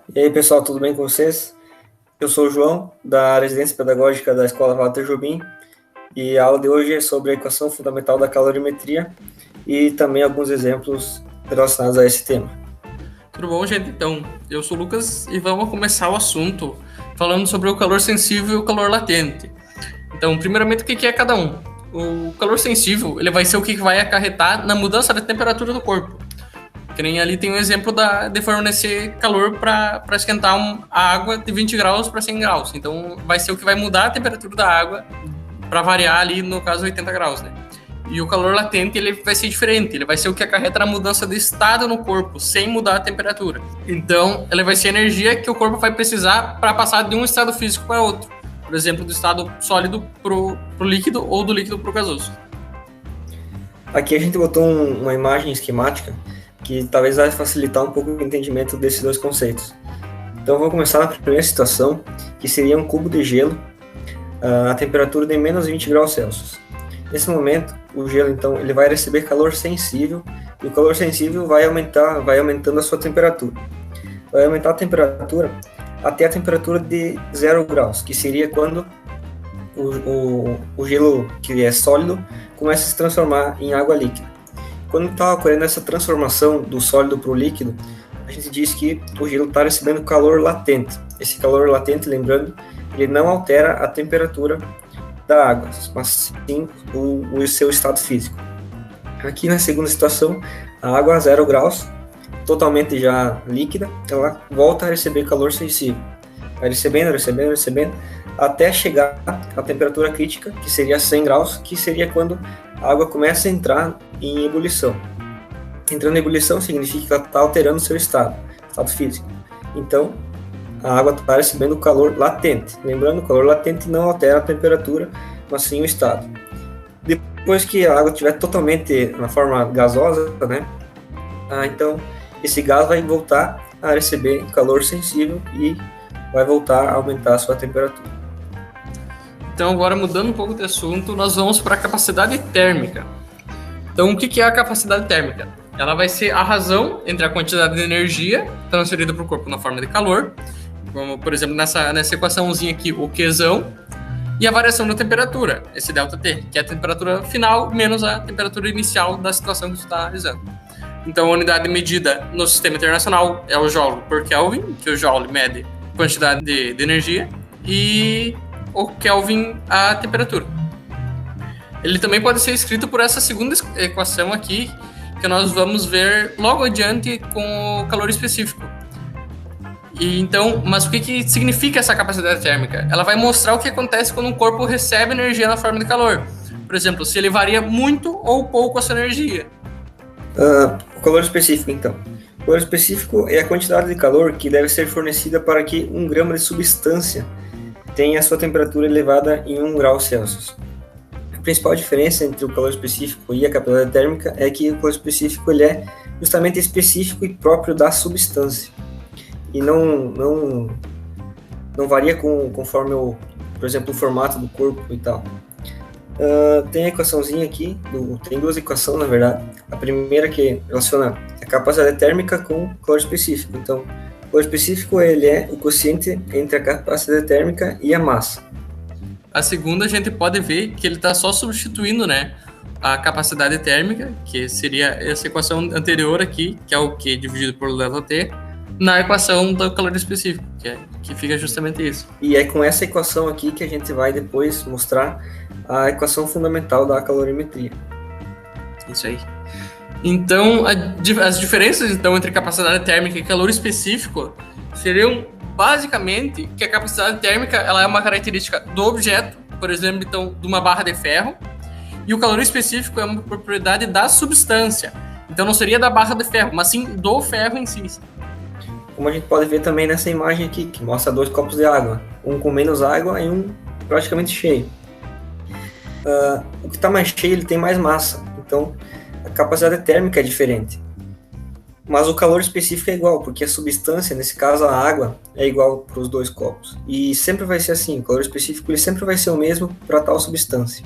E aí, pessoal, tudo bem com vocês? Eu sou o João, da Residência Pedagógica da Escola Walter Jobim, e a aula de hoje é sobre a equação fundamental da calorimetria e também alguns exemplos relacionados a esse tema. Tudo bom, gente? Então, eu sou o Lucas e vamos começar o assunto falando sobre o calor sensível e o calor latente. Então, primeiramente, o que é cada um? O calor sensível, ele vai ser o que vai acarretar na mudança da temperatura do corpo. Que nem ali tem um exemplo de fornecer calor para esquentar a água de 20 graus para 100 graus. Então, vai ser o que vai mudar a temperatura da água para variar ali, no caso, 80 graus, né? E o calor latente, ele vai ser diferente. Ele vai ser o que acarreta na mudança de estado no corpo, sem mudar a temperatura. Então, ele vai ser a energia que o corpo vai precisar para passar de um estado físico para outro. Por exemplo, do estado sólido pro líquido ou do líquido pro gasoso. Aqui a gente botou uma imagem esquemática que talvez vai facilitar um pouco o entendimento desses dois conceitos. Então, vou começar na primeira situação, que seria um cubo de gelo a temperatura de menos 20 graus Celsius. Nesse momento, o gelo, então, ele vai receber calor sensível, e o calor sensível vai aumentando a sua temperatura. Vai aumentar a temperatura até a temperatura de 0 graus, que seria quando o gelo, que é sólido, começa a se transformar em água líquida. Quando está ocorrendo essa transformação do sólido para o líquido, a gente diz que o gelo está recebendo calor latente. Esse calor latente, lembrando, ele não altera a temperatura da água, mas sim o seu estado físico. Aqui na segunda situação, a água a 0 graus, totalmente já líquida, ela volta a receber calor sensível. Vai recebendo, até chegar à temperatura crítica, que seria 100 graus, que seria quando a água começa a entrar em ebulição. Entrando em ebulição significa que ela está alterando o seu estado físico. Então, a água está recebendo calor latente. Lembrando, o calor latente não altera a temperatura, mas sim o estado. Depois que a água estiver totalmente na forma gasosa, né? Então, esse gás vai voltar a receber calor sensível e vai voltar a aumentar a sua temperatura. Então, agora mudando um pouco de assunto, nós vamos para a capacidade térmica. Então, o que é a capacidade térmica? Ela vai ser a razão entre a quantidade de energia transferida para o corpo na forma de calor, como, por exemplo, nessa equaçãozinha aqui, o Qzão, e a variação da temperatura, esse ΔT, que é a temperatura final menos a temperatura inicial da situação que você está analisando. Então, a unidade medida no sistema internacional é o Joule por Kelvin, que o Joule mede a quantidade de energia, e o Kelvin a temperatura. Ele também pode ser escrito por essa segunda equação aqui, que nós vamos ver logo adiante com o calor específico. Então, mas o que significa essa capacidade térmica? Ela vai mostrar o que acontece quando um corpo recebe energia na forma de calor. Por exemplo, se ele varia muito ou pouco a sua energia. O calor específico, então. O calor específico é a quantidade de calor que deve ser fornecida para que 1 grama de substância tenha a sua temperatura elevada em 1 grau Celsius. A principal diferença entre o calor específico e a capacidade térmica é que o calor específico ele é justamente específico e próprio da substância. E não varia conforme, por exemplo, o formato do corpo e tal. Tem a equaçãozinha aqui, tem duas equações, na verdade. A primeira que relaciona a capacidade térmica com o calor específico. Então, o calor específico ele é o quociente entre a capacidade térmica e a massa. A segunda, a gente pode ver que ele está só substituindo, né, a capacidade térmica, que seria essa equação anterior aqui, que é o Q dividido por ΔT, na equação do calor específico, que fica justamente isso. E é com essa equação aqui que a gente vai depois mostrar a equação fundamental da calorimetria. Isso aí. Então, as diferenças então, entre capacidade térmica e calor específico seriam basicamente que a capacidade térmica ela é uma característica do objeto, por exemplo, então, de uma barra de ferro, e o calor específico é uma propriedade da substância. Então, não seria da barra de ferro, mas sim do ferro em si. Como a gente pode ver também nessa imagem aqui, que mostra 2 copos de água, um com menos água e um praticamente cheio. O que está mais cheio ele tem mais massa, então a capacidade térmica é diferente. Mas o calor específico é igual, porque a substância, nesse caso a água, é igual para os 2 copos. E sempre vai ser assim, o calor específico ele sempre vai ser o mesmo para tal substância.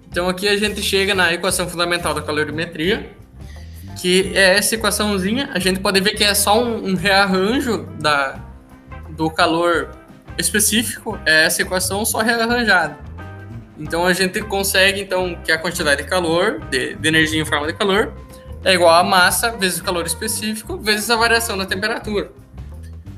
Então aqui a gente chega na equação fundamental da calorimetria, que é essa equaçãozinha. A gente pode ver que é só um rearranjo do calor específico, é essa equação só rearranjada. Então a gente consegue então que a quantidade de calor, de energia em forma de calor, é igual a massa vezes o calor específico vezes a variação da temperatura.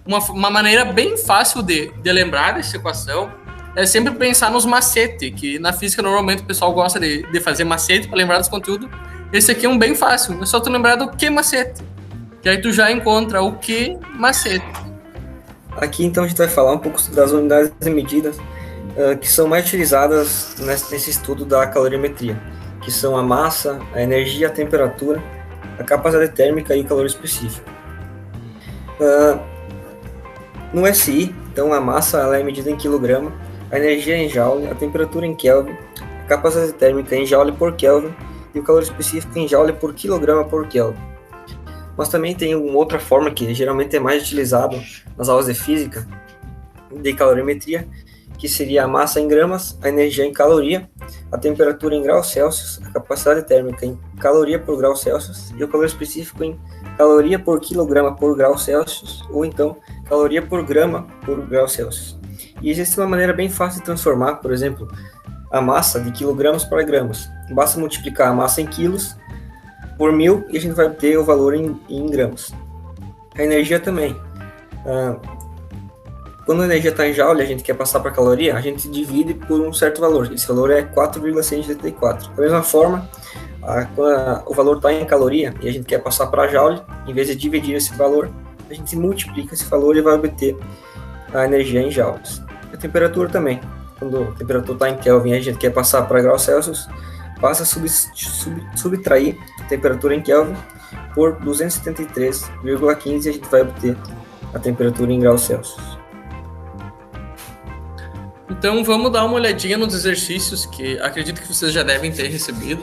Uma maneira bem fácil de lembrar dessa equação é sempre pensar nos macetes, que na física normalmente o pessoal gosta de fazer macete para lembrar dos conteúdos. Esse aqui é um bem fácil, é só tu lembrar do que macete, que aí tu já encontra o que macete. Aqui então a gente vai falar um pouco das unidades de medidas que são mais utilizadas nesse estudo da calorimetria, que são a massa, a energia, a temperatura, a capacidade térmica e o calor específico. No SI, então a massa ela é medida em quilograma, a energia em joule, a temperatura em Kelvin, a capacidade térmica em joule por Kelvin e o calor específico em joule por quilograma por Kelvin. Mas também tem uma outra forma que geralmente é mais utilizada nas aulas de física, de calorimetria, que seria a massa em gramas, a energia em caloria, a temperatura em graus Celsius, a capacidade térmica em caloria por grau Celsius e o calor específico em caloria por quilograma por grau Celsius, ou então caloria por grama por grau Celsius. E existe uma maneira bem fácil de transformar, por exemplo, a massa de quilogramas para gramas. Basta multiplicar a massa em quilos por 1000 e a gente vai obter o valor em gramas. A energia também. Quando a energia está em joule, a gente quer passar para caloria, a gente divide por um certo valor. Esse valor é 4,184. Da mesma forma, quando o valor está em caloria e a gente quer passar para joule, em vez de dividir esse valor, a gente multiplica esse valor e vai obter a energia em joules. A temperatura também. Quando a temperatura está em Kelvin e a gente quer passar para graus Celsius, basta subtrair a temperatura em Kelvin por 273,15 e a gente vai obter a temperatura em graus Celsius. Então vamos dar uma olhadinha nos exercícios que acredito que vocês já devem ter recebido.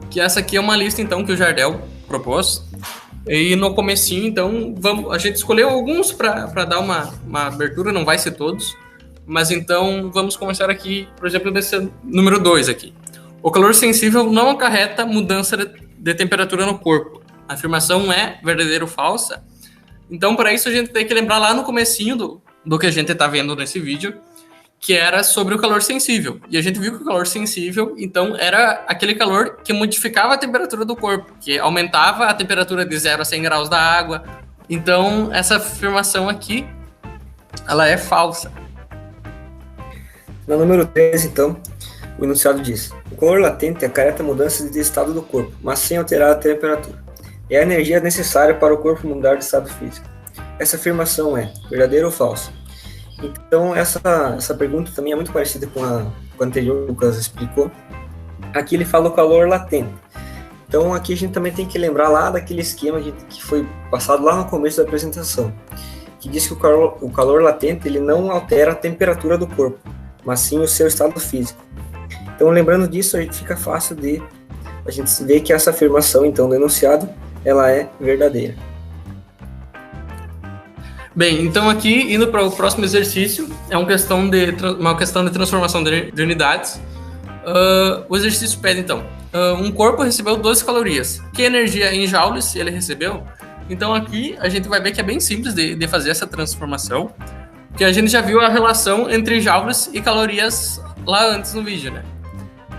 Que essa aqui é uma lista então que o Jardel propôs. E no comecinho, então, a gente escolheu alguns para dar uma abertura, não vai ser todos. Mas então vamos começar aqui, por exemplo, desse número 2 aqui. O calor sensível não acarreta mudança de temperatura no corpo. A afirmação é verdadeira ou falsa? Então, para isso, a gente tem que lembrar lá no comecinho do que a gente está vendo nesse vídeo, que era sobre o calor sensível. E a gente viu que o calor sensível, então, era aquele calor que modificava a temperatura do corpo, que aumentava a temperatura de 0 a 100 graus da água. Então, essa afirmação aqui, ela é falsa. No número 3, então, o enunciado diz: o calor latente acarreta mudanças de estado do corpo, mas sem alterar a temperatura. É a energia necessária para o corpo mudar de estado físico. Essa afirmação é verdadeira ou falsa? Então, essa pergunta também é muito parecida com a anterior que o Lucas explicou. Aqui ele fala o calor latente. Então, aqui a gente também tem que lembrar lá daquele esquema que foi passado lá no começo da apresentação, que diz que o calor latente ele não altera a temperatura do corpo, mas sim o seu estado físico. Então, lembrando disso, a gente fica fácil de a gente ver que essa afirmação, então, do enunciado, ela é verdadeira. Bem, então aqui, indo para o próximo exercício, é uma questão de transformação de unidades. O exercício pede, então, um corpo recebeu 12 calorias. Que energia em joules ele recebeu? Então aqui a gente vai ver que é bem simples de fazer essa transformação, porque a gente já viu a relação entre joules e calorias lá antes no vídeo, né?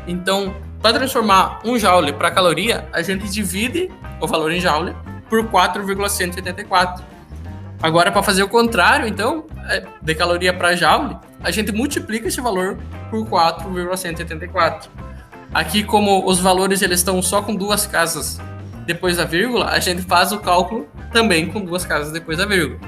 Então, para transformar um joule para caloria, a gente divide o valor em joule por 4,184. Agora, para fazer o contrário, então, de caloria para joule, a gente multiplica esse valor por 4,184. Aqui, como os valores eles estão só com duas casas depois da vírgula, a gente faz o cálculo também com duas casas depois da vírgula.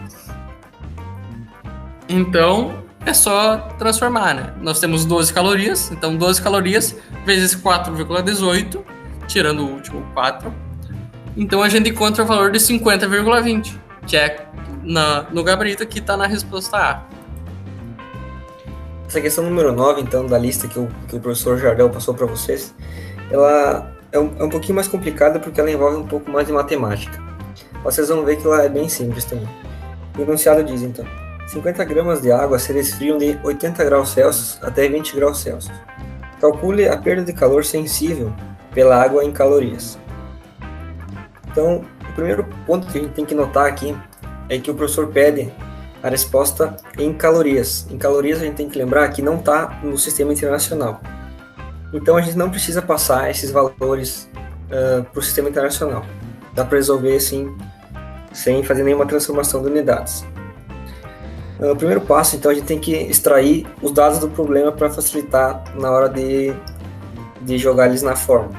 Então, é só transformar, né? Nós temos 12 calorias, então 12 calorias vezes 4,18, tirando o último 4. Então, a gente encontra o valor de 50,20, que é no gabarito que está na resposta A. Essa questão número 9, então, da lista que o professor Jardel passou para vocês, ela é um pouquinho mais complicada porque ela envolve um pouco mais de matemática. Vocês vão ver que ela é bem simples também. O enunciado diz, então, 50 gramas de água se resfriam de 80 graus Celsius até 20 graus Celsius. Calcule a perda de calor sensível pela água em calorias. primeiro ponto que a gente tem que notar aqui é que o professor pede a resposta em calorias. Em calorias a gente tem que lembrar que não está no sistema internacional. Então a gente não precisa passar esses valores para o sistema internacional. Dá para resolver assim, sem fazer nenhuma transformação de unidades. O primeiro passo, então, a gente tem que extrair os dados do problema para facilitar na hora de jogar eles na fórmula.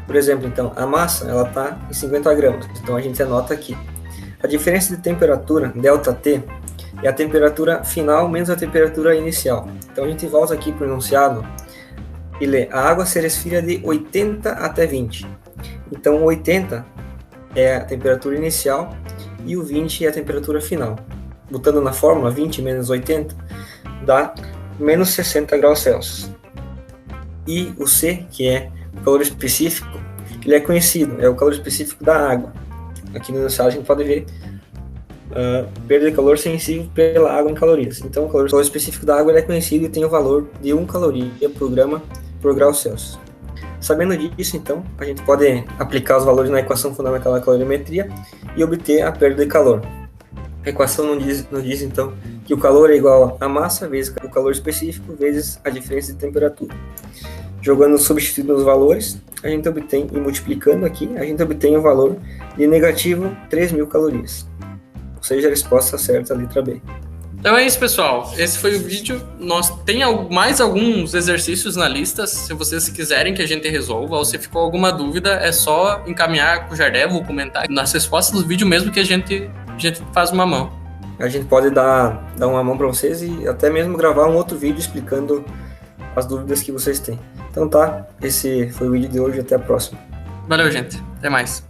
Por exemplo, então, a massa ela está em 50 gramas, então a gente anota aqui. A diferença de temperatura, ΔT, é a temperatura final menos a temperatura inicial. Então a gente volta aqui para o enunciado e lê: a água se resfria de 80 até 20. Então 80 é a temperatura inicial e o 20 é a temperatura final. Botando na fórmula, 20 menos 80 dá menos 60 graus Celsius. E o C, que é o calor específico, ele é conhecido, é o calor específico da água. Aqui no enunciado a gente pode ver perda de calor sensível pela água em calorias. Então o calor específico da água ele é conhecido e tem o valor de 1 caloria por grama por grau Celsius. Sabendo disso, então, a gente pode aplicar os valores na equação fundamental da calorimetria e obter a perda de calor. A equação nos diz então, que o calor é igual a massa vezes o calor específico vezes a diferença de temperatura. Jogando, substituindo os valores, a gente obtém, e multiplicando aqui, a gente obtém o valor de negativo 3.000 calorias. Ou seja, a resposta certa, a letra B. Então é isso, pessoal. Esse foi o vídeo. Nós tem mais alguns exercícios na lista, se vocês quiserem que a gente resolva, ou se ficou alguma dúvida, é só encaminhar com o Jardel ou comentar nas respostas do vídeo mesmo que a gente faz uma mão. A gente pode dar uma mão para vocês e até mesmo gravar um outro vídeo explicando as dúvidas que vocês têm. Então tá, esse foi o vídeo de hoje, até a próxima. Valeu, gente. Até mais.